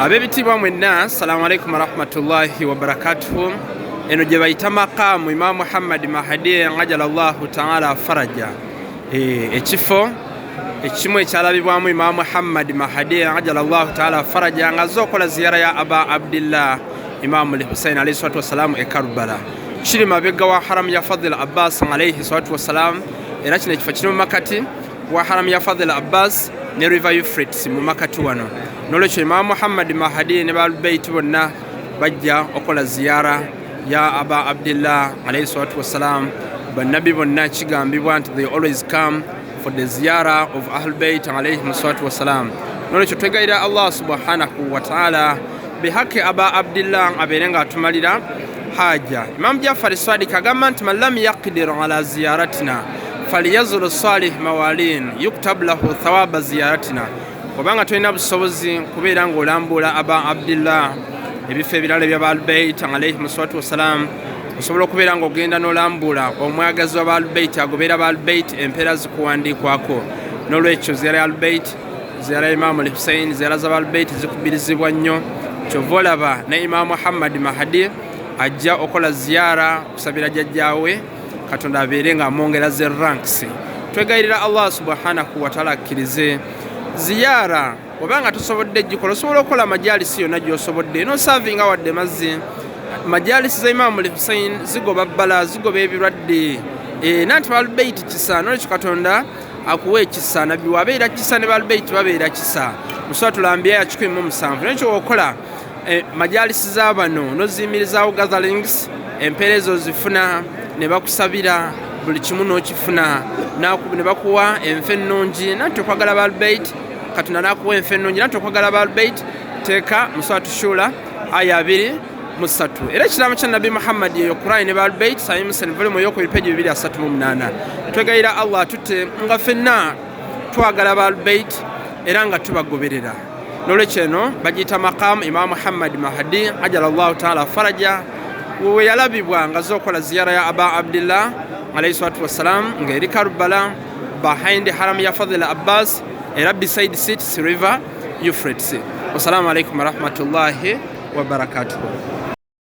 Abebitibwa mwenna, assalamu alaikum warahmatullahi wabarakatuhu. Eno gye bayita maqaamu Imam Muhammad Mahdi ajalallahu ta'ala faraja. Ekifo ekimu ekyalabibwamu Imam Muhammad Mahdi ajalallahu ta'ala faraja ng'azze okola ziyara ya Aba Abdillah Imam al-Hussein alayhi salatu wassalamu e Karbala. Kiri mabega wa haram ya Fadl Abbas alayhi salatu wassalam, era kino ekifo kiri mu makati wa haram ya Fadl Abbas ne River Euphrates mu makati wano. Nolwekyo Imam Muhammad Mahdi ne Ahlul-Bayt bonna bajja okola ziyara ya Aba Abdillah alayhi salatu wassalam. Bannabi bonna kigambibwa nti they always come for the ziyara of Ahlul-Bayt alayhi salatu wassalam. Nolwekyo twegayirira Allah subhanahu wa ta'ala bihaki Aba Abdillah abeere ng'atumalira haja. Imam Jafar Sadiq agamba nti man lam yaqdir ala ziyaratina faliyazuru salih mawalin yuktab lahu thawaba ziyaratina. Obanga tulina busobozi kubeera ng'olambula Aba Abdillah ebifo ebirala ebya Ahlul-Bayt alayhi salatu wassalam, osobola okubeera ng'ogenda n'olambula omwagazi wa Ahlul-Bayt agobeera Ahlul-Bayt empeera zikuwandiikwako. N'olwekyo ziyara ya Ahlul-Bayt, ziyara ya Imam al-Hussein, ziyara za Ahlul-Bayt zikubirizibwa nnyo. Kyova olaba ne Imam Muhammad Mahdi ajja okola ziyara kusabira jjajjaawe Katonda abeere ng'amwongera ze ranks. Twegayirira Allah subhanahu wa ta'ala akkirize ziyara obanga tusobodde gikola, osobola okukola majalisi yonna gy'osobodde n'osavinga wadde mazzi. Majalisi za Imam al-Hussein zigoba bbala, zigoba ebirwadde. Nanti Ahlul-Bayt kisa, n'olwekyo Katonda akuwa ekisa, nabbi wabeera kisa ne Ahlul-Bayt babeera kisa. Mu Suratul Anbiya 17. N'ekyo okola majalisi za bano n'oziyimirizaawo gatherings, empeera ezo zifuna ne bakusabira buli kimu n'okifuna, ne bakuwa enfe ennungi. Nanti okwagala Ahlul-Bayt, Katonda n'akuwa enfe ennungi. Nanti okwagala Ahlul-Bayt, teeka mu Suratu Shura aya 2:3. Era ekiraamo kya Nabbi Muhammad eyo Qur'an ne Ahlul-Bayt Sahih Muslim volume ey'okubiri peegi 238. Twegayira Allah tutte nga ffenna twagala Ahlul-Bayt era nga tubagoberera. N'olwekyo eno bagiyita maqaamu Imam Muhammad Mahdi ajalallahu ta'ala faraja, we yalabibwa ng'azze okola ziyara ya Aba Abdillah alayhi salatu wassalam ng'eri Karbala behind haram ya Fadl Abbas era beside River Euphrates. Wassalamu alaikum warahmatullahi wabarakatuh.